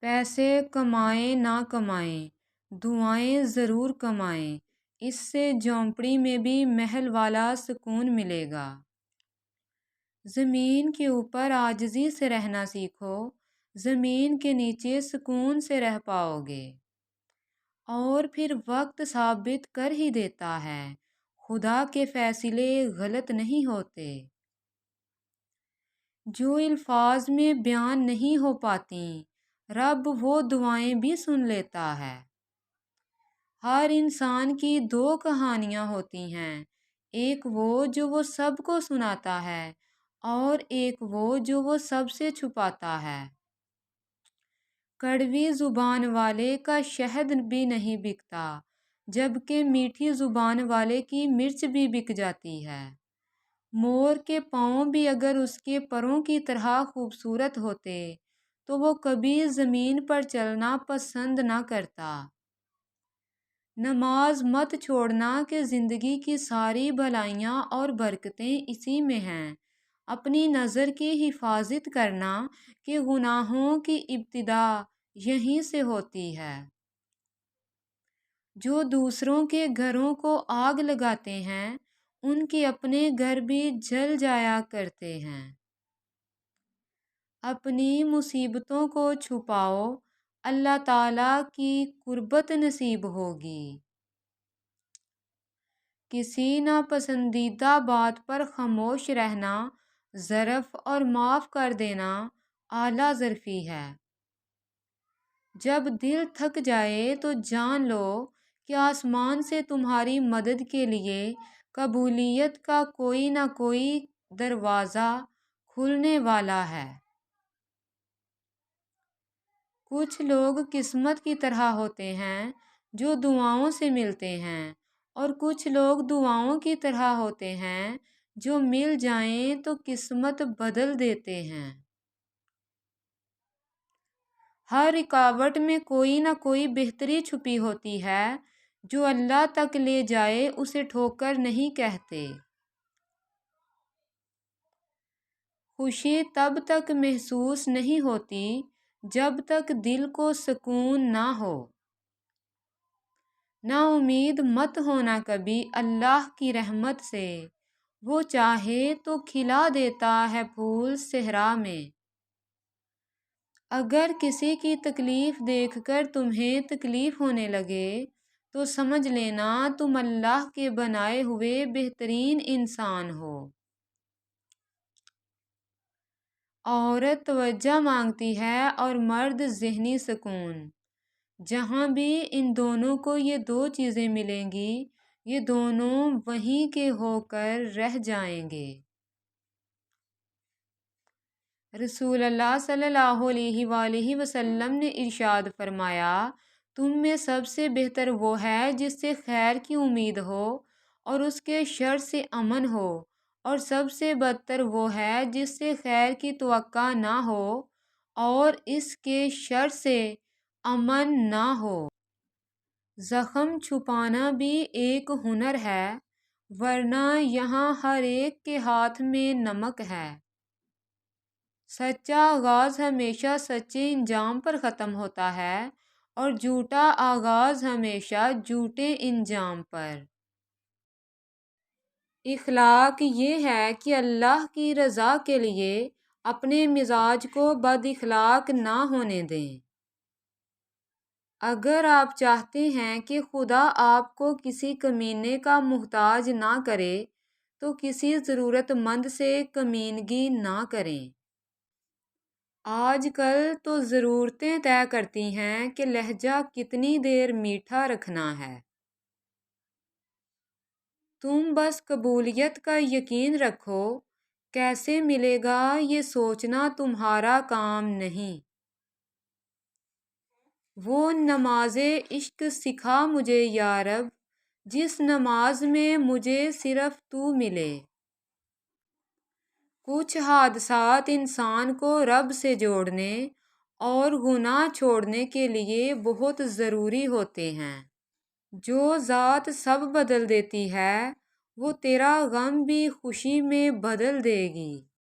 پیسے کمائیں نہ کمائیں، دعائیں ضرور کمائیں، اس سے جھونپڑی میں بھی محل والا سکون ملے گا۔ زمین کے اوپر عاجزی سے رہنا سیکھو، زمین کے نیچے سکون سے رہ پاؤ گے۔ اور پھر وقت ثابت کر ہی دیتا ہے، خدا کے فیصلے غلط نہیں ہوتے۔ جو الفاظ میں بیان نہیں ہو پاتی، رب وہ دعائیں بھی سن لیتا ہے۔ ہر انسان کی دو کہانیاں ہوتی ہیں، ایک وہ سب کو سناتا ہے، اور ایک جو وہ سب سے چھپاتا ہے۔ کڑوی زبان والے کا شہد بھی نہیں بکتا، جبکہ میٹھی زبان والے کی مرچ بھی بک جاتی ہے۔ مور کے پاؤں بھی اگر اس کے پروں کی طرح خوبصورت ہوتے تو وہ کبھی زمین پر چلنا پسند نہ کرتا۔ نماز مت چھوڑنا کہ زندگی کی ساری بھلائیاں اور برکتیں اسی میں ہیں۔ اپنی نظر کی حفاظت کرنا کہ گناہوں کی ابتدا یہیں سے ہوتی ہے۔ جو دوسروں کے گھروں کو آگ لگاتے ہیں، ان کے اپنے گھر بھی جل جایا کرتے ہیں۔ اپنی مصیبتوں کو چھپاؤ، اللہ تعالیٰ کی قربت نصیب ہوگی۔ کسی ناپسندیدہ بات پر خاموش رہنا، ظرف اور معاف کر دینا اعلیٰ ظرفی ہے۔ جب دل تھک جائے تو جان لو کہ آسمان سے تمہاری مدد کے لیے قبولیت کا کوئی نہ کوئی دروازہ کھلنے والا ہے۔ کچھ لوگ قسمت کی طرح ہوتے ہیں جو دعاؤں سے ملتے ہیں، اور کچھ لوگ دعاؤں کی طرح ہوتے ہیں جو مل جائیں تو قسمت بدل دیتے ہیں۔ ہر رکاوٹ میں کوئی نہ کوئی بہتری چھپی ہوتی ہے، جو اللہ تک لے جائے اسے ٹھوکر نہیں کہتے۔ خوشی تب تک محسوس نہیں ہوتی جب تک دل کو سکون نہ ہو۔ نا امید مت ہونا کبھی اللہ کی رحمت سے، وہ چاہے تو کھلا دیتا ہے پھول صحرا میں۔ اگر کسی کی تکلیف دیکھ کر تمہیں تکلیف ہونے لگے تو سمجھ لینا تم اللہ کے بنائے ہوئے بہترین انسان ہو۔ عورت توجہ مانگتی ہے اور مرد ذہنی سکون۔ جہاں بھی ان دونوں کو یہ دو چیزیں ملیں گی، یہ دونوں وہیں کے ہو کر رہ جائیں گے۔ رسول اللہ صلی اللہ علیہ وآلہ وسلم نے ارشاد فرمایا، تم میں سب سے بہتر وہ ہے جس سے خیر کی امید ہو اور اس کے شر سے امن ہو، اور سب سے بدتر وہ ہے جس سے خیر کی توقع نہ ہو اور اس کے شر سے امن نہ ہو۔ زخم چھپانا بھی ایک ہنر ہے، ورنہ یہاں ہر ایک کے ہاتھ میں نمک ہے۔ سچا آغاز ہمیشہ سچے انجام پر ختم ہوتا ہے، اور جھوٹا آغاز ہمیشہ جھوٹے انجام پر۔ اخلاق یہ ہے کہ اللہ کی رضا کے لیے اپنے مزاج کو بد اخلاق نہ ہونے دیں۔ اگر آپ چاہتے ہیں کہ خدا آپ کو کسی کمینے کا محتاج نہ کرے تو کسی ضرورت مند سے کمینگی نہ کریں۔ آج کل تو ضرورتیں طے کرتی ہیں کہ لہجہ کتنی دیر میٹھا رکھنا ہے۔ تم بس قبولیت کا یقین رکھو، کیسے ملے گا یہ سوچنا تمہارا کام نہیں۔ وہ نماز عشق سکھا مجھے یا رب، جس نماز میں مجھے صرف تو ملے۔ کچھ حادثات انسان کو رب سے جوڑنے اور گناہ چھوڑنے کے لیے بہت ضروری ہوتے ہیں۔ جو ذات سب بدل دیتی ہے، وہ تیرا غم بھی خوشی میں بدل دے گی۔